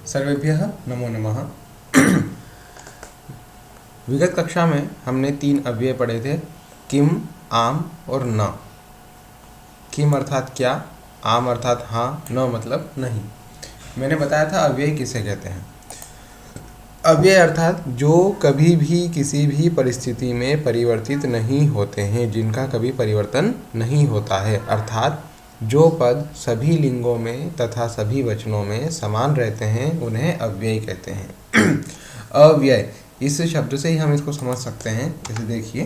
सर्वेभ्यः नमो नमः। विगत कक्षा में हमने 3 अव्यय पढ़े थे, किम, आम और न। किम अर्थात क्या, आम अर्थात हाँ, न मतलब नहीं। मैंने बताया था अव्यय किसे कहते हैं। अव्यय अर्थात जो कभी भी किसी भी परिस्थिति में परिवर्तित नहीं होते हैं, जिनका कभी परिवर्तन नहीं होता है, अर्थात जो पद सभी लिंगों में तथा सभी वचनों में समान रहते हैं उन्हें अव्यय कहते हैं। अव्यय, इस शब्द से ही हम इसको समझ सकते हैं। जैसे देखिए,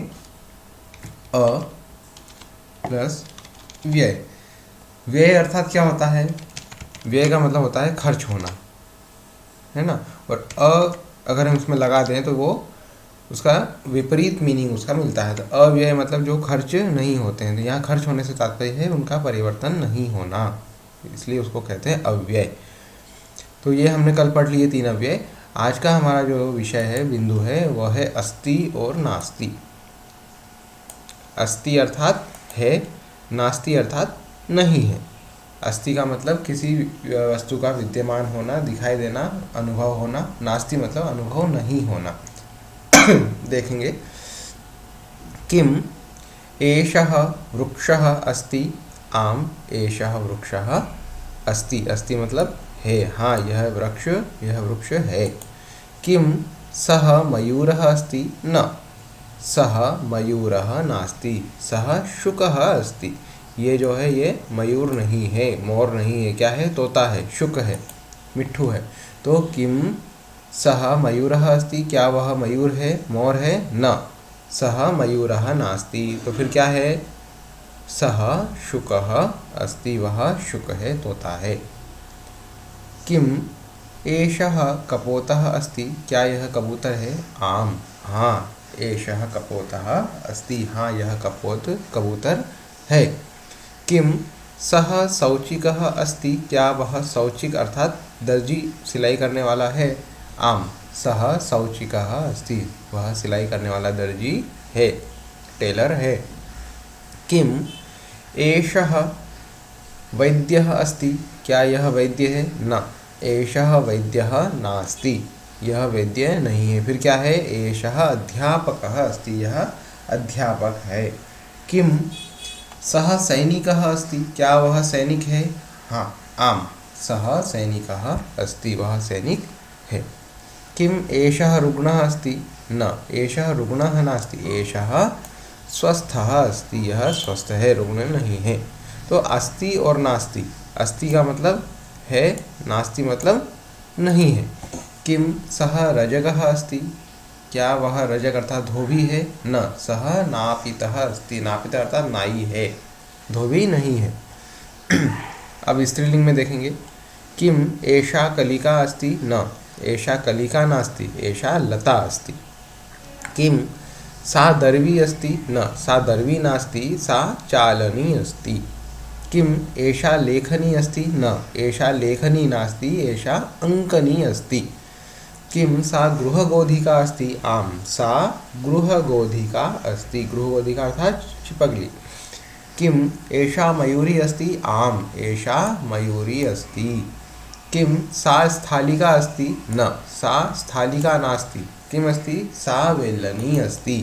अ प्लस व्यय। व्यय अर्थात क्या होता है? व्यय का मतलब होता है खर्च होना, है ना। और अगर हम उसमें लगा दें तो वो उसका विपरीत मीनिंग उसका मिलता है। तो अव्यय मतलब जो खर्च नहीं होते हैं। तो यहाँ खर्च होने से तात्पर्य है उनका परिवर्तन नहीं होना, इसलिए उसको कहते हैं अव्यय। तो ये हमने कल पढ़ लिए 3 अव्यय। आज का हमारा जो विषय है, बिंदु है, वह है अस्ति और नास्ति। अस्ति अर्थात है, नास्ति अर्थात नहीं है। अस्ति का मतलब किसी वस्तु का विद्यमान होना, दिखाई देना, अनुभव होना। नास्ति मतलब अनुभव नहीं होना। देखेंगे, किम एषः वृक्षः अस्ति, आम एषः वृक्षः अस्ति। अस्ति मतलब है, हाँ यह वृक्ष है। किम सः मयूरः अस्ति, न सः मयूरः नास्ति, सः शुकः अस्ति। ये जो है ये मयूर नहीं है, मोर नहीं है, क्या है? तोता है, शुक है, मिट्ठू है। तो किम सः मयूरः अस्ति, क्या वह मयूर है, मोर है? न सः मयूरः नास्ति। तो फिर क्या है? सः शुकः अस्ति, वह शुक है, तोता है। किम एषः कपोतः अस्ति, क्या यह कबूतर है? आम, हाँ एषः कपोतः अस्ति, हाँ यह कबूतर है। किम सः सौचिकः अस्ति, क्या वह सौचिक अर्थात दर्जी, सिलाई करने वाला है? आम सः सौचिकः अस्ति, वह सिलाई करने वाला दर्जी है, टेलर है। किम एषः वैद्यः अस्ति, क्या यह वैद्य है? न एषः वैद्यः नास्ति, यह वैद्य नहीं है। फिर क्या है? एषः अध्यापकः अस्ति, यह अध्यापक है। किम सः सैनिकः अस्ति, क्या वह सैनिक है? हाँ आम सः सैनिकः अस्ति, वह सैनिक है। किम एषः रुग्णः अस्ति, न एषः रुग्णः नास्ति, एषः स्वस्थः अस्ति, यह स्वस्थ है, रुग्ण नहीं है। तो अस्ति और नास्ति, अस्ति का मतलब है, नास्ति मतलब नहीं है। किम सः रजकः अस्ति, क्या वह रजक अर्थात धोबी है? न सः नापितः अस्ति, नापितः अर्थात नाई है, धोबी नहीं है। अब स्त्रीलिंग में देखेंगे, किम एषा कलिका अस्ति, न एषा कलिका नास्ति, एषा लता अस्ति। किम सा दर्वी अस्ति, न सा दर्वी नास्ति, सा चालनी अस्ति। किम एषा लेखनी अस्ति, न एषा लेखनी नास्ति, एषा अंकनी अस्ति। किम सा गृहगोधिका अस्ति, आम सा गृहगोधिका अस्ति, गृहगोधिका अर्थात चिपकली। किम एषा मयूरी अस्ति, आम एषा मयूरी अस्ति। किम सा स्थालिका अस्ति, न सा स्थालिका नास्ति, किम अस्ति? सा वेल्लनी अस्ति।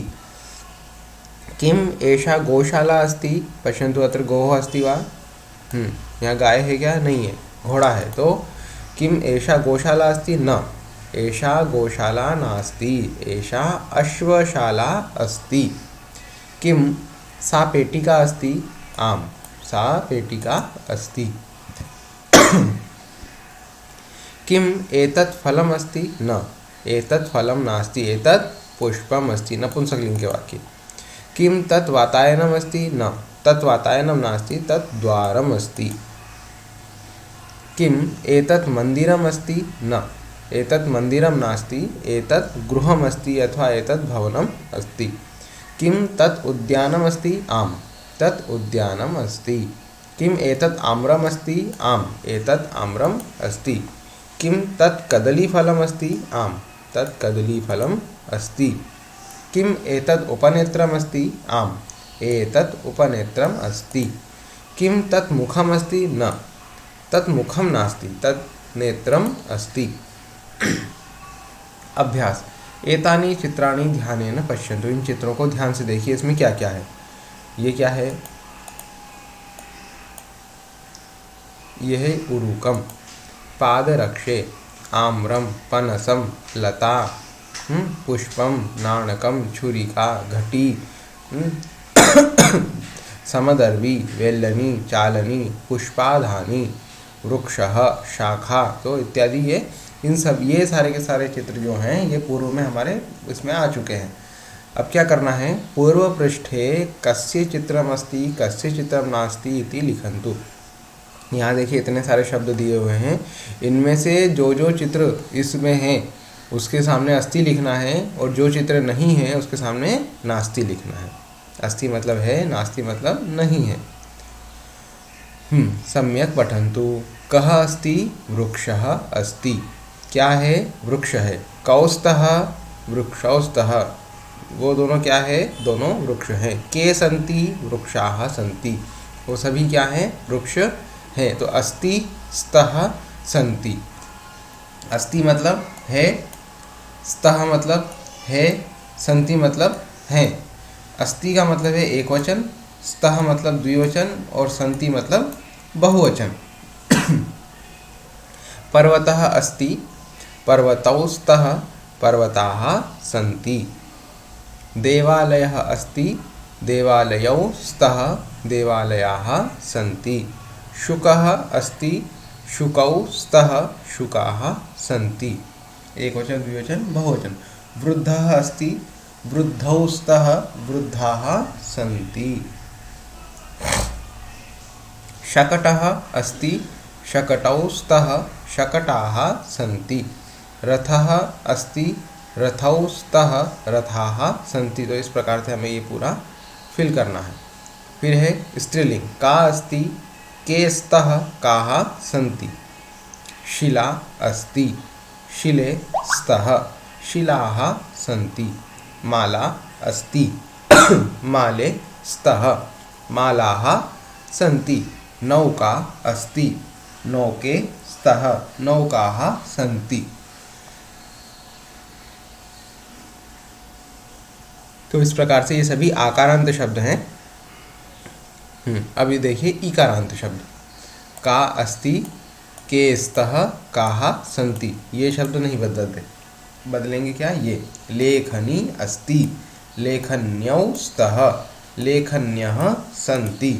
किम एषा गोशाला अस्ति, पश्यन्तु अत्र गोः अस्ति वा? यहाँ गाय है क्या? नहीं है, घोड़ा है। तो किम एषा गोशाला अस्ति, न एषा गोशाला नास्ति, एषा अश्वशाला अस्ति। किम सा पेटिका अस्ति, आम सा पेटिका अस्ति। किम एतत् फलम् अस्ति, न एतत् फलं नास्ति, एतत् पुष्पम् अस्ति, नपुंसकलिंग के वाक्य। किम तत् वातायनम् अस्ति, न तत् वातायनं नास्ति, तत् द्वारम् अस्ति। किम एतत् मन्दिरम् अस्ति, न एतत् मन्दिरं नास्ति, एतत् गृहम् अस्ति अथवा एतत् भवनम् अस्ति। किम तत् उद्यानम् अस्ति, आम तत् उद्यानम् अस्ति। किम एतत् आम्रम् अस्ति, आम एतत् आम्रम् अस्ति। किम तत् कदलीफलम् अस्ति, आम तत् कदलीफलम् अस्ति। किम एतत् उपनेत्रम् अस्ति, आम एतत् उपनेत्रम् अस्ति। किम तत् मुखम् अस्ति, न तत् मुखं नास्ति, तत् नेत्रम् अस्ति। अभ्यास। एतानि चित्राणि ध्यानेन पश्यन्तु। इन चित्रों को ध्यान से देखिए, इसमें क्या क्या है। ये क्या है? यह है उरुकम, पादरक्षे, आम्रम, पनसम, लता, पुष्पम, नाणकम, छुरिका, घटी, समदर्वी, वेल्लनी, चालनी, पुष्पाधानी, वृक्षः, शाखा, तो इत्यादि। ये सारे के सारे चित्र जो हैं ये पूर्व में हमारे इसमें आ चुके हैं। अब क्या करना है? पूर्व पृष्ठे कस्य चित्रमस्ति कस्य चित्रम नास्ति इति लिखन्तु। यहाँ देखिए इतने सारे शब्द दिए हुए हैं, इनमें से जो जो चित्र इसमें हैं उसके सामने अस्ति लिखना है, और जो चित्र नहीं है उसके सामने नास्ति लिखना है। अस्ति मतलब है, नास्ति मतलब नहीं है। सम्यक पठन्तु। कः अस्ति? वृक्षः अस्ति। क्या है? वृक्ष है। कौस्तः? वृक्षौस्तः। वो दोनों क्या है? दोनों वृक्ष हैं। के सन्ति? वृक्षाः सन्ति। वो सभी क्या हैं? वृक्ष हैं। तो अस्ति, स्तः, सन्ति। अस्ति मतलब है, स्तः मतलब है, सन्ति मतलब हैं। अस्ति का मतलब है एक वचन, स्तः मतलब द्विवचन, और सन्ति मतलब बहुवचन। पर्वतः अस्ति, पर्वतौ स्तः, पर्वताः सन्ति। देवालयः अस्ति, देवालयौ स्तः, देवालयाः सन्ति। शुकः अस्ति, शुकौ स्तः, शुकाः सन्ति। एक वचन, द्विवचन, बहुवचन। वृद्धः अस्ति, वृद्धौ स्तः, वृद्धाः सन्ति। शकटः अस्ति, शकटौ स्तः, शकटाः सन्ति। रथः अस्ति, रथौ स्तः, रथाः सन्ति। तो इस प्रकार से हमें ये पूरा फिल करना है। फिर है स्त्रीलिंग। का अस्ति, के स्तः, काः सन्ति। शिला अस्ति, शिले स्तः, शिलाः सन्ति। माला अस्ति, माले स्तः, मालाः सन्ति। नौका अस्ति, नौके स्तः, नौकाः सन्ति। तो इस प्रकार से ये सभी आकारांत शब्द हैं। अब ये देखिए ईकारांत शब्द। का अस्ति, के स्तः, काः सन्ति। ये शब्द नहीं बदलते, बदलेंगे क्या? ये लेखनी अस्ति, लेखन्यौ स्तः, लेखन्यः सन्ति।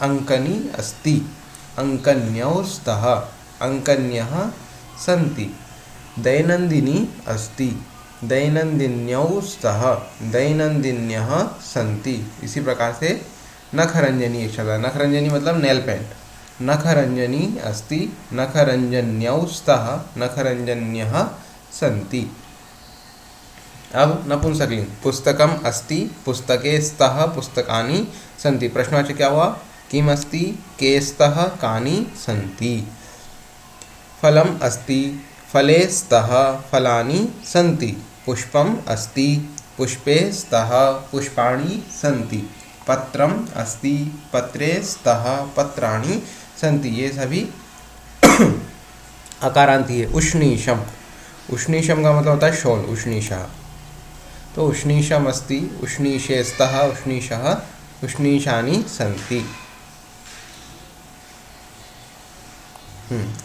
अंकनी अस्ति, अंकन्यौ स्तः, अंकन्यः सन्ति। दैनन्दिनी अस्ति, दैनन्दिन्यौ स्तः, दैनन्दिन्यः सन्ति। इसी प्रकार से नखरंजनी एक शब्द है। नखरंजनी मतलब नेल पेंट। नखरंजनी अस्ति, नखरंजन्यौ स्तः, नखरंजन्यः सन्ति। अब नपुंसकलिंग। पुस्तकम अस्ति, पुस्तके स्तः, पुस्तकानि सन्ति। प्रश्नवाचक क्या हुआ? किम अस्ति, के स्तः, कानि सन्ति। फलम अस्ति, फले स्तः, फलानि सन्ति। पुष्पम अस्ति, पुष्पे स्तः, पुष्पाणि सन्ति। पत्रम अस्ति, पत्रे स्तः, पत्राणि सन्ति। ये सभी अकारांती है। उष्णीषम, उष्णीषम का मतलब होता है शॉल, उष्णीषः। तो उष्णीषम अस्ति, उष्णीषे स्तः, उष्णीषः, उष्णीषानि सन्ति।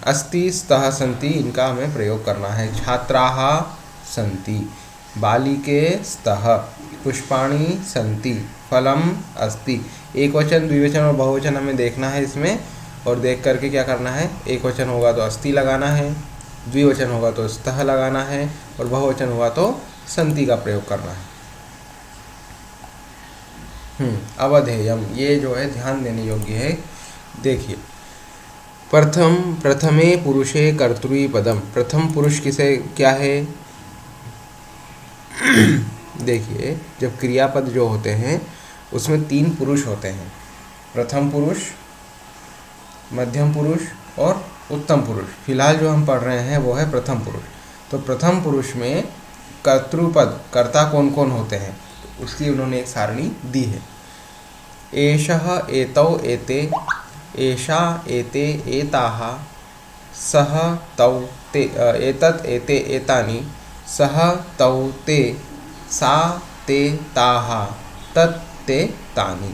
अस्ति, स्तः, सन्ति, इनका हमें प्रयोग करना है। छात्राः सन्ति, बालिके स्तः, पुष्पाणि सन्ति, फलम अस्ति। एक वचन, द्विवचन और बहुवचन हमें देखना है इसमें, और देख करके क्या करना है? एक वचन होगा तो अस्ति लगाना है, द्विवचन होगा तो स्तः लगाना है, और बहुवचन होगा तो सन्ति का प्रयोग करना है। अवधेयम, ये जो है ध्यान देने योग्य है। देखिए, प्रथमे पुरुषे कर्तृपदम। प्रथम पुरुष किसे क्या है? देखिए, जब क्रियापद जो होते हैं उसमें 3 पुरुष होते हैं। प्रथम पुरुष, मध्यम पुरुष और उत्तम पुरुष। फिलहाल जो हम पढ़ रहे हैं वो है प्रथम पुरुष। तो प्रथम पुरुष में कर्तृपद, कर्ता कौन कौन होते हैं, तो उसकी उन्होंने एक सारणी दी है। एषः, एतौ, एते, एषा, एते, एताः, सः, तौ, ते, एतत्, एते, एतानि, सह तौ ते सा ते ताः तत् ते तानि।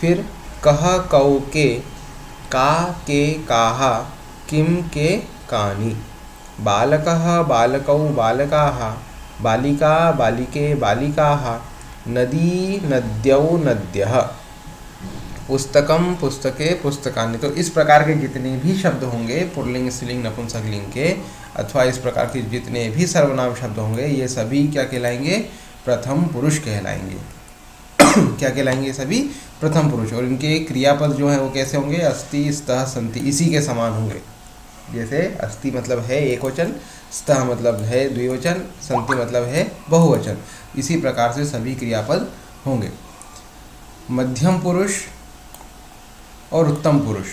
फिर कः कौ के का के काः किं के कानि। बालकः बालकौ बालकाः बालिका बालिके बालिकाः नदी नद्यौ नद्यः पुस्तकम पुस्तके पुस्तकानि। तो इस प्रकार के जितने भी शब्द होंगे पुल्लिंग स्त्रीलिंग नपुंसकलिंग के, अथवा इस प्रकार के जितने भी सर्वनाम शब्द होंगे, ये सभी क्या कहलाएंगे? प्रथम पुरुष कहलाएंगे। क्या कहलाएंगे? ये सभी प्रथम पुरुष। और इनके क्रियापद जो है वो कैसे होंगे? अस्ति स्तः सन्ति, इसी के समान होंगे। जैसे अस्ति मतलब है एक वचन, स्तः मतलब है द्विवचन, सन्ति मतलब है बहुवचन। इसी प्रकार से सभी क्रियापद होंगे। मध्यम पुरुष और उत्तम पुरुष,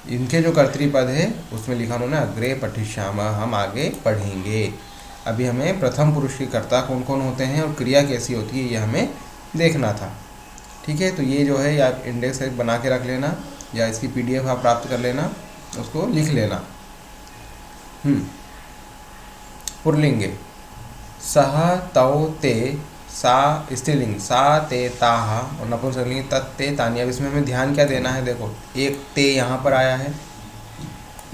इनके जो कर्तृपद है उसमें लिखा उन्होंने अग्रे पठिष्यामः, हम आगे पढ़ेंगे। अभी हमें प्रथम पुरुष के कर्ता कौन कौन होते हैं और क्रिया कैसी होती है ये हमें देखना था। ठीक है, तो ये जो है या इंडेक्स बना के रख लेना या इसकी PDF आप प्राप्त कर लेना, उसको लिख लेना। पुल्लिंगे सह तौ ते सा स्त्रीलिंग सा ते ताः और नपुंसकलिंग तत् ते तानि। अब इसमें हमें ध्यान क्या देना है? देखो, एक ते यहाँ पर आया है,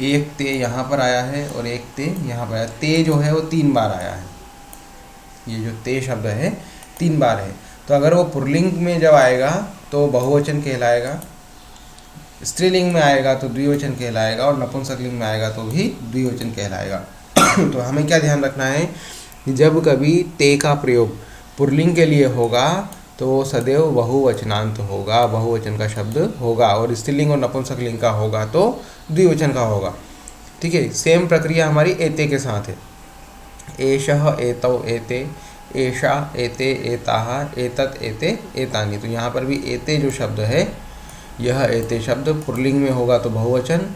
एक ते यहाँ पर आया है और एक ते यहाँ पर आया। ते जो है वो 3 बार आया है। ये जो ते शब्द है 3 बार है। तो अगर वो पुल्लिंग में जब आएगा तो बहुवचन कहलाएगा, स्त्रीलिंग में आएगा तो द्विवचन कहलाएगा और नपुंसकलिंग में आएगा तो भी द्विवचन कहलाएगा। तो हमें क्या ध्यान रखना है कि जब कभी ते का प्रयोग पुल्लिंग के लिए होगा तो वो सदैव बहुवचनांत होगा, बहुवचन का शब्द होगा, और स्त्रीलिंग और नपुंसकलिंग का होगा तो द्विवचन का होगा। ठीक है, सेम प्रक्रिया हमारी एते के साथ है। एषः एतौ एते, एषा एते एताः, एतत् एते एतानि। तो यहाँ पर भी एते जो शब्द है, यह एते शब्द पुल्लिंग में होगा तो बहुवचन,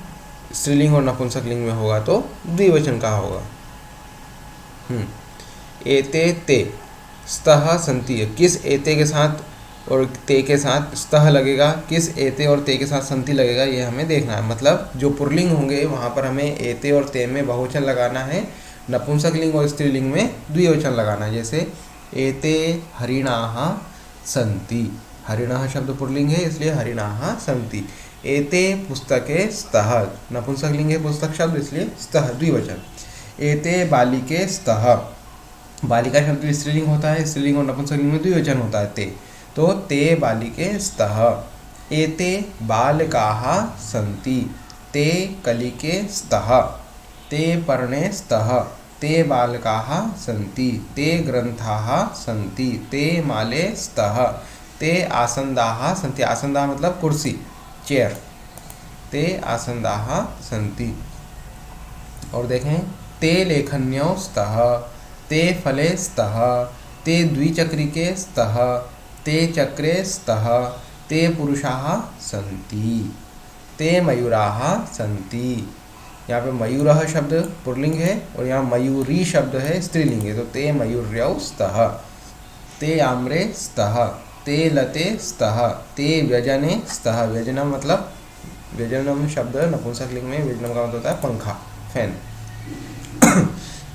स्त्रीलिंग और नपुंसकलिंग में होगा तो द्विवचन का होगा। एते ते स्तः सन्ति, किस एते के साथ और ते के साथ स्तः लगेगा, किस एते और ते के साथ सन्ति लगेगा, ये हमें देखना है। मतलब जो पुल्लिंग होंगे वहाँ पर हमें एते और ते में बहुवचन लगाना है, नपुंसकलिंग और स्त्रीलिंग में द्विवचन लगाना है। जैसे एते हरिणाः सन्ति, हरिणः शब्द पुल्लिंग है इसलिए हरिणाः सन्ति। एते पुस्तके स्तः, नपुंसकलिंग है पुस्तक शब्द इसलिए स्तः द्विवचन। एते बालिके स्तः, बालिका शब्द स्त्रीलिंग होता है, स्त्रीलिंग और नपुंसकलिंग में द्विवचन होता है ते, तो ते बालिके स्तः। एते बालकाः सन्ति, ते कलिके स्तः। ते पर्णे स्तः, ते बालकाः सन्ति। ते ग्रन्थाः सन्ति, ते माले स्तः। ते आसन्दाः सन्ति, आसन्दाः मतलब कुर्सी, चेयर। ते आसन्दाः सन्ति। और देखें, ते लेखन्यौ स्तः, ते फले स्तः, ते द्विचक्रिके स्तः, ते चक्रे स्तः, ते पुरुषाः सन्ति, ते मयूराः सन्ति। यहाँ पे मयूरः शब्द पुल्लिंग है और यहाँ मयूरी शब्द है स्त्रीलिंग है, तो ते मयूर्यौ स्तः। ते आम्रे स्तः, ते लते स्तः, ते व्यजने स्तः। व्यजनम मतलब, व्यजनम शब्द नपुंसकलिंग में व्यजनम का मतलब होता है पंखा, फैन।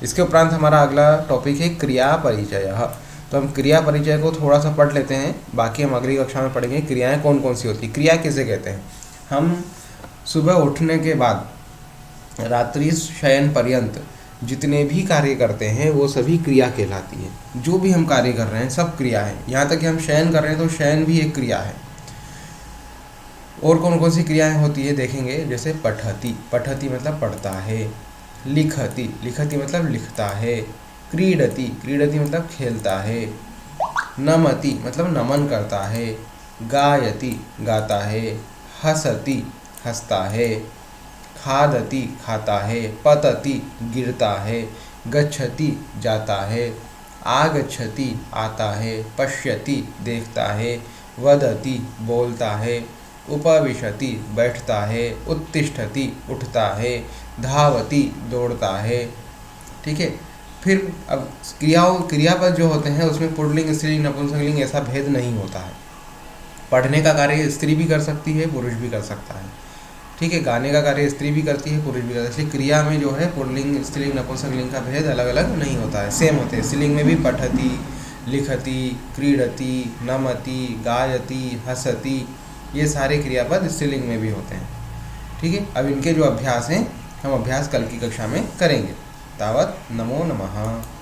इसके उपरांत हमारा अगला टॉपिक है क्रिया परिचय। तो हम क्रिया परिचय को थोड़ा सा पढ़ लेते हैं, बाकी हम अगली कक्षा में पढ़ेंगे क्रियाएं कौन कौन सी होती है। क्रिया किसे कहते हैं? हम सुबह उठने के बाद रात्रि शयन पर्यंत जितने भी कार्य करते हैं वो सभी क्रिया कहलाती है। जो भी हम कार्य कर रहे हैं सब क्रिया है। यहाँ तक कि हम शयन कर रहे हैं तो शयन भी एक क्रिया है। और कौन कौन सी क्रियाएं होती है देखेंगे। जैसे पठति, पठति मतलब पढ़ता है। लिखति, लिखति मतलब लिखता है। क्रीडति, क्रीडति मतलब खेलता है। नमति मतलब नमन करता है। गायति, गाता है। हसति, हंसता है। खादति, खाता है। पतति, गिरता है। गच्छति, जाता है। आगच्छति, आता है। पश्यति, देखता है। वदति, बोलता है। उपविशति, बैठता है। उत्तिष्ठति, उठता है। धावति, दौड़ता है। ठीक है, फिर अब क्रियापद जो होते हैं उसमें पुल्लिंग स्त्रीलिंग नपुंसकलिंग ऐसा भेद नहीं होता है। पढ़ने का कार्य स्त्री भी कर सकती है, पुरुष भी कर सकता है। ठीक है। गाने का कार्य स्त्री भी करती है, पुरुष भी करता है, इसलिए क्रिया में जो है पुल्लिंग, स्त्रीलिंग, नपुंसकलिंग का भेद अलग अलग नहीं होता है, सेम होते हैं। स्त्रीलिंग में भी पठति, लिखति, क्रीडति, नमति, गायति, हसति, ये सारे क्रियापद स्त्रीलिंग में भी होते हैं। ठीक है। अब इनके जो अभ्यास हैं हम अभ्यास कल की कक्षा में करेंगे। तावत नमो नमः।